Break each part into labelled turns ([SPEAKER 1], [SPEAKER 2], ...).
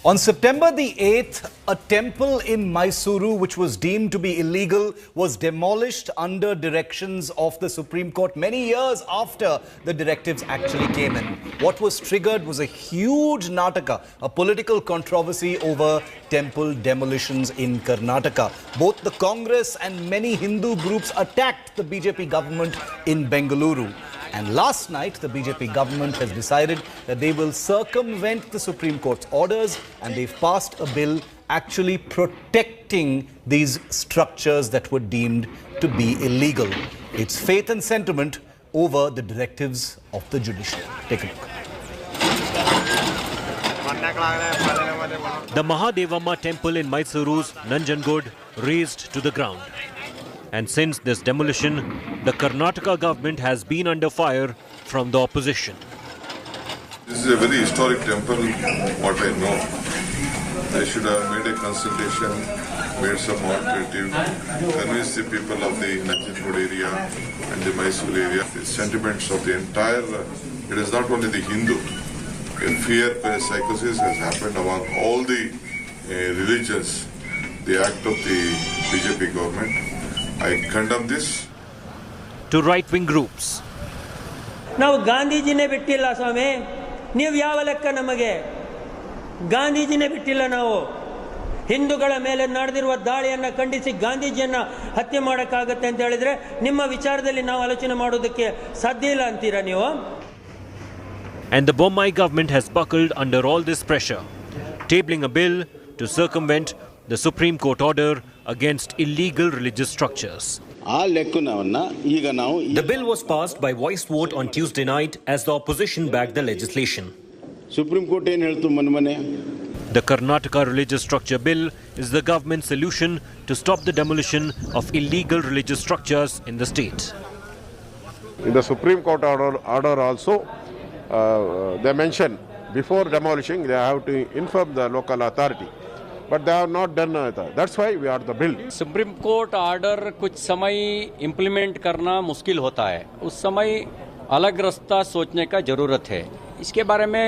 [SPEAKER 1] On September the 8th, a temple in Mysuru, which was deemed to be illegal, was demolished under directions of the Supreme Court many years after the directives actually came in. What was triggered was a huge Nataka, a political controversy over temple demolitions in Karnataka. Both the Congress and many Hindu groups attacked the BJP government in Bengaluru. And last night, the BJP government has decided that they will circumvent the Supreme Court's orders, and they've passed a bill actually protecting these structures that were deemed to be illegal. It's faith and sentiment over the directives of the judiciary. Take a look.
[SPEAKER 2] The Mahadevamma temple in Mysuru's Nanjangud razed to the ground. And since this demolition, the Karnataka government has been under fire from the opposition.
[SPEAKER 3] This is a very historic temple, what I know. I should have made a consultation, made some alternative, convinced the people of the Nanjangud area and the Mysore area. The sentiments of the entire, it is not only the Hindu. A fear, psychosis has happened among all the religions. The act of the BJP government. I condemn this.
[SPEAKER 2] To right-wing groups.
[SPEAKER 4] ನಾವು ಗಾಂಧೀಜಿನೇ ಬಿಟ್ಟಿಲ್ಲ ಸ್ವಾಮಿ, ನೀವು ಯಾವ ಲೆಕ್ಕ ನಮಗೆ? ಗಾಂಧೀಜಿನೇ ಬಿಟ್ಟಿಲ್ಲ ನಾವು. ಹಿಂದೂಗಳ ಮೇಲೆ ನಡೆದಿರುವ ದಾಳಿಯನ್ನು ಖಂಡಿಸಿ ಗಾಂಧೀಜಿಯನ್ನ ಹತ್ಯೆ ಮಾಡಕ್ಕಾಗತ್ತೆ ಅಂತ ಹೇಳಿದ್ರೆ ನಿಮ್ಮ ವಿಚಾರದಲ್ಲಿ ನಾವು ಆಲೋಚನೆ ಮಾಡೋದಕ್ಕೆ ಸಾಧ್ಯ ಇಲ್ಲ ಅಂತೀರಾ ನೀವು?
[SPEAKER 2] And the Bommai government has buckled under all this pressure, tabling a bill to circumvent the Supreme Court order against illegal religious structures.
[SPEAKER 5] The bill was passed by voice vote on Tuesday night as the opposition backed the legislation.
[SPEAKER 2] The Karnataka Religious Structure Bill is the government's solution to stop the demolition of illegal religious structures in the state.
[SPEAKER 6] In the Supreme Court order also, they mention before demolishing they have to inform the local authority. But they have not done that. That's why we are the bill.
[SPEAKER 7] Supreme court order कुछ समय implement करना मुश्किल होता है. उस समय अलग रास्ता सोचने का जरूरत है. इसके बारे में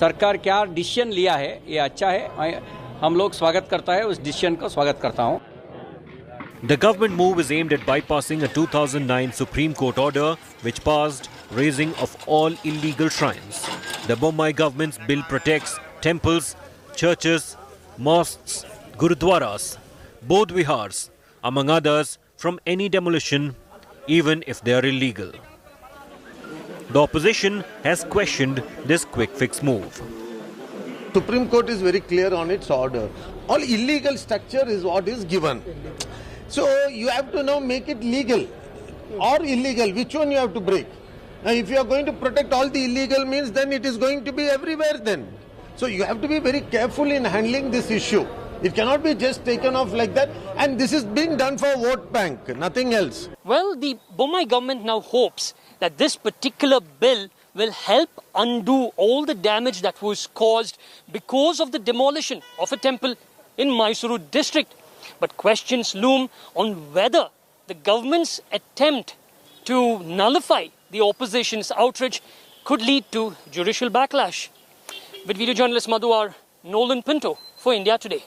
[SPEAKER 7] सरकार क्या डिसीजन लिया है ये अच्छा है. हम लोग स्वागत करता है, उस डिसीजन का स्वागत करता हूं.
[SPEAKER 2] The government move is aimed at bypassing a 2009 Supreme Court order which passed razing of all illegal shrines. The Bommai government's bill protects temples, churches, mosques, gurudwaras, bodh vihars, among others, from any demolition, even if they are illegal. The opposition has questioned this quick fix move.
[SPEAKER 8] Supreme Court is very clear on its order. All illegal structure is what is given. So you have to now make it legal or illegal. Which one you have to break? Now if you are going to protect all the illegal means then it is going to be everywhere then. So you have to be very careful in handling this issue. It cannot be just taken off like that. And this is being done for vote bank, nothing else.
[SPEAKER 9] Well, the Bommai government now hopes that this particular bill will help undo all the damage that was caused because of the demolition of a temple in Mysuru district. But questions loom on whether the government's attempt to nullify the opposition's outrage could lead to judicial backlash. With video journalist Madhuar, Nolan Pinto for India Today.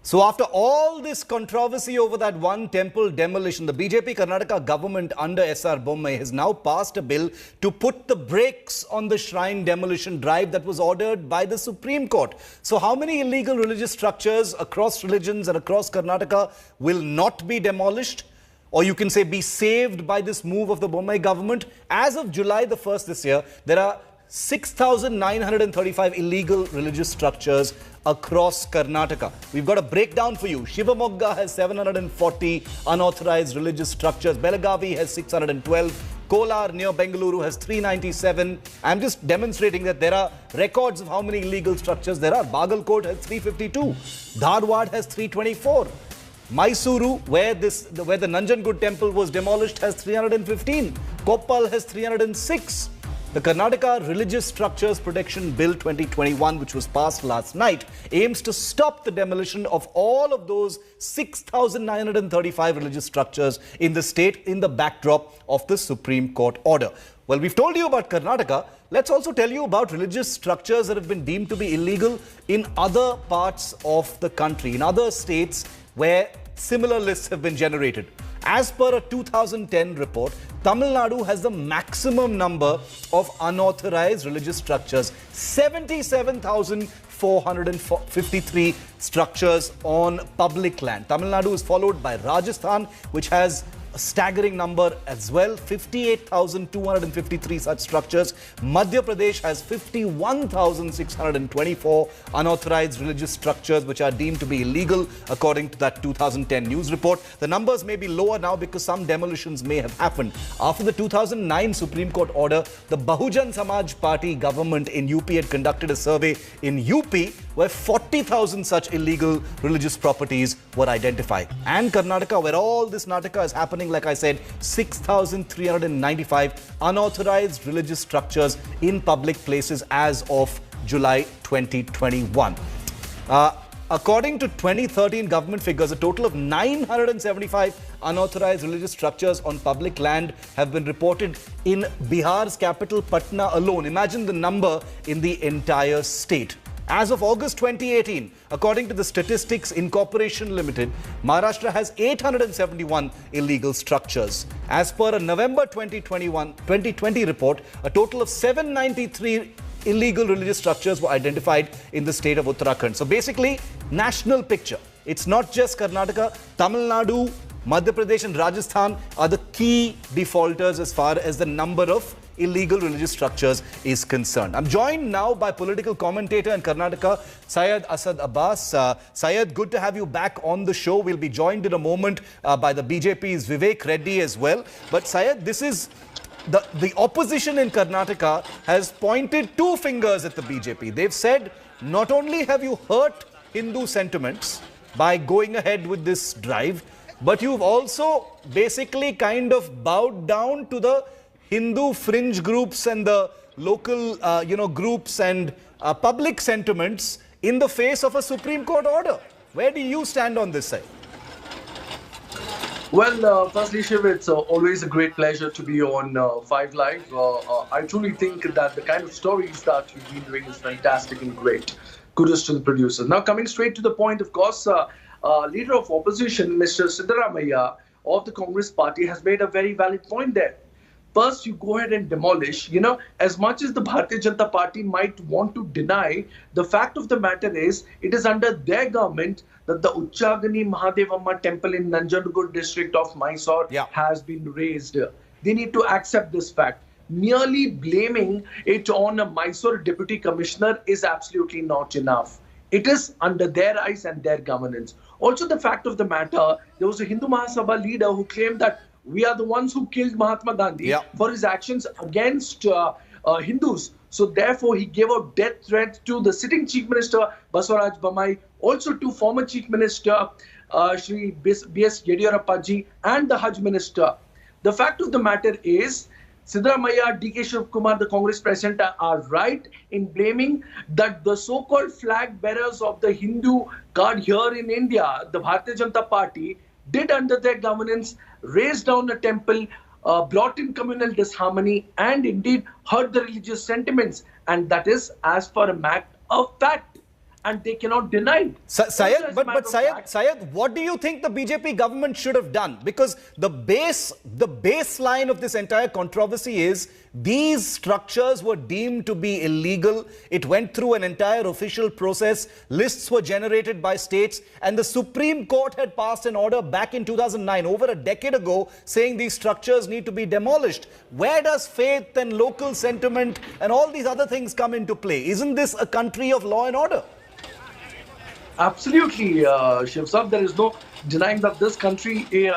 [SPEAKER 1] So after all this controversy over that one temple demolition, the BJP Karnataka government under S.R. Bommai has now passed a bill to put the brakes on the shrine demolition drive that was ordered by the Supreme Court. So how many illegal religious structures across religions and across Karnataka will not be demolished? Or you can say be saved by this move of the Bommai government? As of July the 1st this year, there are 6,935 illegal religious structures across Karnataka. We've got a breakdown for you. Shivamogga has 740 unauthorized religious structures. Belagavi has 612. Kolar near Bengaluru has 397. I'm just demonstrating that there are records of how many illegal structures there are. Bagalkot has 352. Dharwad has 324. Mysuru, where the Nanjangud temple was demolished, has 315. Koppal has 306. The Karnataka Religious Structures Protection Bill 2021, which was passed last night, aims to stop the demolition of all of those 6,935 religious structures in the state in the backdrop of the Supreme Court order. Well, we've told you about Karnataka. Let's also tell you about religious structures that have been deemed to be illegal in other parts of the country, in other states where similar lists have been generated. As per a 2010 report, Tamil Nadu has the maximum number of unauthorized religious structures, 77,453 structures on public land. Tamil Nadu is followed by Rajasthan, which has a staggering number as well, 58,253 such structures. Madhya Pradesh has 51,624 unauthorized religious structures which are deemed to be illegal according to that 2010 news report. The numbers may be lower now because some demolitions may have happened. After the 2009 Supreme Court order, the Bahujan Samaj Party government in UP had conducted a survey in UP where 40,000 such illegal religious properties were identified. And Karnataka, where all this Nataka is happening, like I said, 6,395 unauthorized religious structures in public places as of July 2021. According to 2013 government figures, a total of 975 unauthorized religious structures on public land have been reported in Bihar's capital Patna alone. Imagine the number in the entire state. As of August 2018, according to the Statistics Incorporation Limited, Maharashtra has 871 illegal structures. As per a November 2020 report, a total of 793 illegal religious structures were identified in the state of Uttarakhand. So basically, national picture. It's not just Karnataka, Tamil Nadu, Madhya Pradesh and Rajasthan are the key defaulters as far as the number of illegal religious structures is concerned. I'm joined now by political commentator in Karnataka, Syed Asad Abbas. Syed, good to have you back on the show. We'll be joined in a moment by the BJP's Vivek Reddy as well. But Syed, this is the opposition in Karnataka has pointed two fingers at the BJP. They've said, not only have you hurt Hindu sentiments by going ahead with this drive, but you've also basically kind of bowed down to the Hindu fringe groups and the local, groups and public sentiments in the face of a Supreme Court order. Where do you stand on this side?
[SPEAKER 10] Well, firstly, Shiv, it's always a great pleasure to be on 5 Live. I truly think that the kind of stories that you've been doing is fantastic and great. Kudos to the producers. Now, coming straight to the point, of course, leader of opposition, Mr. Siddaramaiah of the Congress party has made a very valid point there. First, you go ahead and demolish, as much as the Bharatiya Janata Party might want to deny, the fact of the matter is, it is under their government that the Uchchagani Mahadevamma temple in Nanjangud district of Mysore has been raised. They need to accept this fact. Merely blaming it on a Mysore deputy commissioner is absolutely not enough. It is under their eyes and their governance. Also, the fact of the matter, there was a Hindu Mahasabha leader who claimed that we are the ones who killed Mahatma Gandhi for his actions against Hindus. So therefore, he gave out death threats to the sitting Chief Minister Basavaraj Bommai, also to former Chief Minister Shri B.S. Yediyurappa ji and the Hajj Minister. The fact of the matter is, Siddaramaiah, D.K. Shivakumar, the Congress president, are right in blaming that the so-called flag bearers of the Hindu card here in India, the Bharatiya Janata Party, did under their governance raise down a temple, brought in communal disharmony and indeed hurt the religious sentiments. And that is as per a matter of fact. And they cannot deny it.
[SPEAKER 1] Syed, what do you think the BJP government should have done? Because the baseline of this entire controversy is these structures were deemed to be illegal. It went through an entire official process. Lists were generated by states. And the Supreme Court had passed an order back in 2009, over a decade ago, saying these structures need to be demolished. Where does faith and local sentiment and all these other things come into play? Isn't this a country of law and order?
[SPEAKER 10] Absolutely, Shiv Sir. There is no denying that this country, we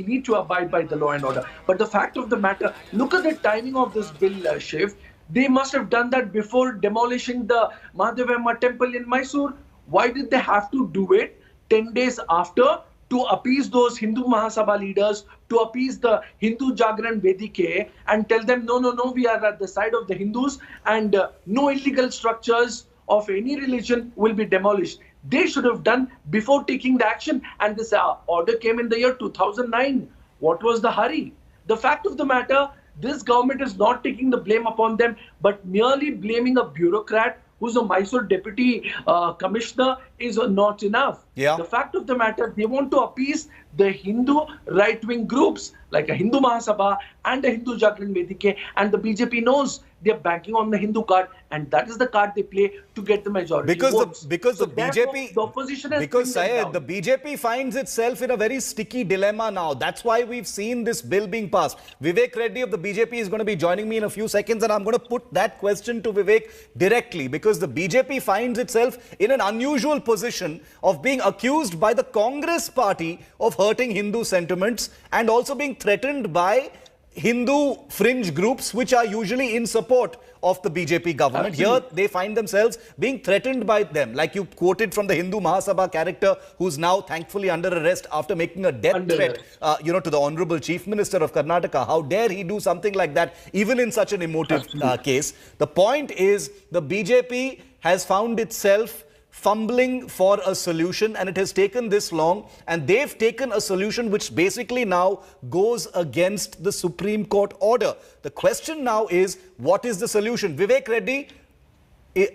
[SPEAKER 10] need to abide by the law and order. But the fact of the matter, look at the timing of this bill, Shiv. They must have done that before demolishing the Mahadevamma temple in Mysore. Why did they have to do it 10 days after to appease those Hindu Mahasabha leaders, to appease the Hindu Jagran Vedike and tell them, no, we are at the side of the Hindus and no illegal structures of any religion will be demolished. They should have done before taking the action, and this order came in the year 2009. What was the hurry? The fact of the matter, this government is not taking the blame upon them, but merely blaming a bureaucrat who's a Mysore deputy commissioner is not enough.
[SPEAKER 1] Yeah.
[SPEAKER 10] The fact of the matter, they want to appease the Hindu right-wing groups like a Hindu Mahasabha and a Hindu Jagran Vedike, and the BJP knows they're banking on the Hindu card, and that is the card they play to get the majority votes.
[SPEAKER 1] Because the BJP,
[SPEAKER 10] the opposition has
[SPEAKER 1] because Syed, the BJP finds itself in a very sticky dilemma now. That's why we've seen this bill being passed. Vivek Reddy of the BJP is going to be joining me in a few seconds, and I'm going to put that question to Vivek directly, because the BJP finds itself in an unusual position of being accused by the Congress party of hurting Hindu sentiments and also being threatened by Hindu fringe groups which are usually in support of the BJP government. Absolutely. Here they find themselves being threatened by them, like you quoted from the Hindu Mahasabha character who's now thankfully under arrest after making a death threat to the Honorable Chief Minister of Karnataka. How dare he do something like that even in such an emotive case. The point is the BJP has found itself fumbling for a solution, and it has taken this long, and they've taken a solution which basically now goes against the Supreme Court order. The question now is, what is the solution? Vivek Reddy,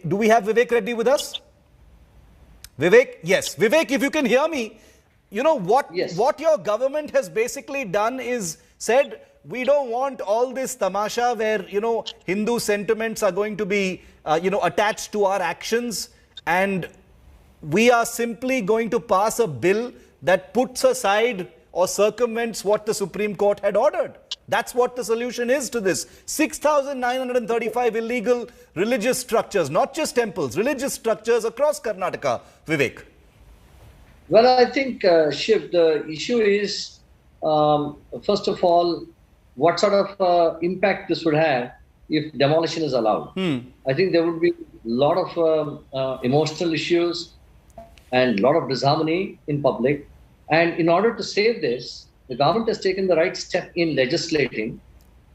[SPEAKER 1] do we have Vivek Reddy with us? Vivek? Yes. Vivek, if you can hear me, you know what, what your government has basically done is said, we don't want all this tamasha where, Hindu sentiments are going to be, attached to our actions. And we are simply going to pass a bill that puts aside or circumvents what the Supreme Court had ordered. That's what the solution is to this. 6,935 illegal religious structures, not just temples, religious structures across Karnataka. Vivek.
[SPEAKER 11] Well, I think, Shiv, the issue is, first of all, what sort of impact this would have if demolition is allowed. I think there would be a lot of emotional issues and a lot of disharmony in public. And in order to save this, the government has taken the right step in legislating,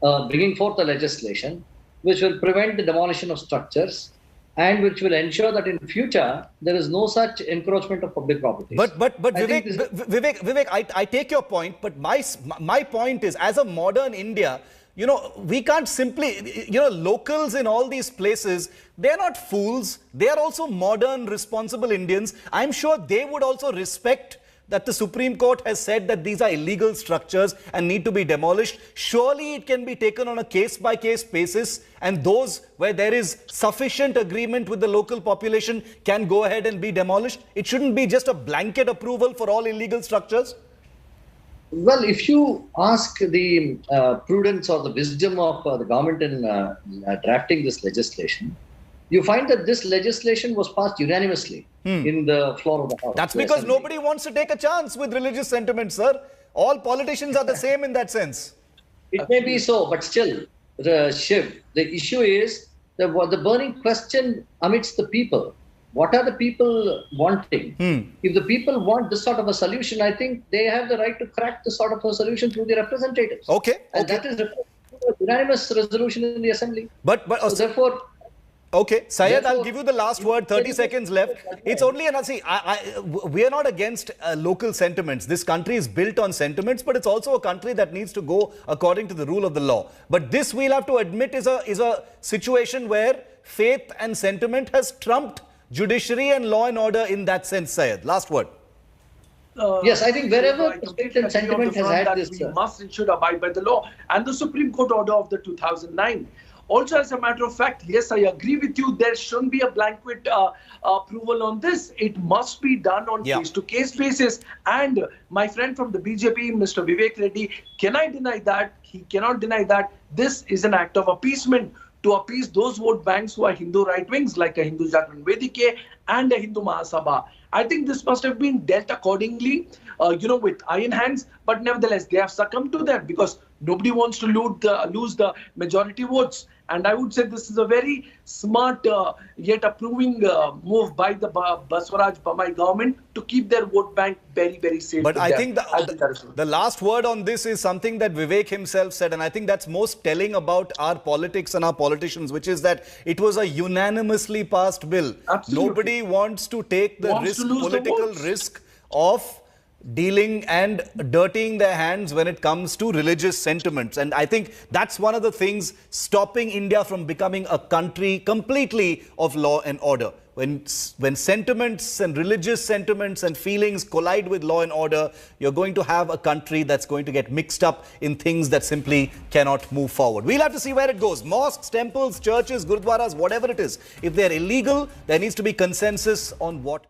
[SPEAKER 11] bringing forth the legislation, which will prevent the demolition of structures and which will ensure that in future there is no such encroachment of public property.
[SPEAKER 1] But Vivek, I take your point, but my point is, as a modern India, we can't simply, locals in all these places, they're not fools. They are also modern, responsible Indians. I'm sure they would also respect that the Supreme Court has said that these are illegal structures and need to be demolished. Surely it can be taken on a case-by-case basis, and those where there is sufficient agreement with the local population can go ahead and be demolished. It shouldn't be just a blanket approval for all illegal structures.
[SPEAKER 11] Well, if you ask the prudence or the wisdom of the government in drafting this legislation, you find that this legislation was passed unanimously in the floor of the House.
[SPEAKER 1] That's because nobody wants to take a chance with religious sentiments, sir. All politicians are the same in that sense.
[SPEAKER 11] It may be so, but still, Shiv, the issue is the burning question amidst the people. What are the people wanting? If the people want this sort of a solution, I think they have the right to crack this sort of a solution through the representatives. And that is a unanimous resolution in the assembly. So therefore,
[SPEAKER 1] okay, Syed, I'll give you the last word, 30 seconds left. It's only, we are not against local sentiments. This country is built on sentiments, but it's also a country that needs to go according to the rule of the law. But this, we'll have to admit, is a situation where faith and sentiment has trumped judiciary and law and order in that sense. Syed, last word.
[SPEAKER 11] Yes, I think wherever faith and sentiment has had this...
[SPEAKER 10] We must and should abide by the law and the Supreme Court order of the 2009. Also, as a matter of fact, yes, I agree with you. There shouldn't be a blanket approval on this. It must be done on case-to-case basis. And my friend from the BJP, Mr. Vivek Reddy, can I deny that? He cannot deny that. This is an act of appeasement to appease those vote banks who are Hindu right-wings, like a Hindu Jagran Vedike and a Hindu Mahasabha. I think this must have been dealt accordingly, with iron hands. But nevertheless, they have succumbed to that because nobody wants to lose the majority votes. And I would say this is a very smart yet approving move by the Basavaraj Bommai government to keep their vote bank very, very safe.
[SPEAKER 1] But I think the last word on this is something that Vivek himself said, and I think that's most telling about our politics and our politicians, which is that it was a unanimously passed bill.
[SPEAKER 10] Absolutely.
[SPEAKER 1] Nobody wants to take the political risk of dealing and dirtying their hands when it comes to religious sentiments. And I think that's one of the things stopping India from becoming a country completely of law and order. When sentiments and religious sentiments and feelings collide with law and order, you're going to have a country that's going to get mixed up in things that simply cannot move forward. We'll have to see where it goes. Mosques, temples, churches, gurudwaras, whatever it is. If they're illegal, there needs to be consensus on what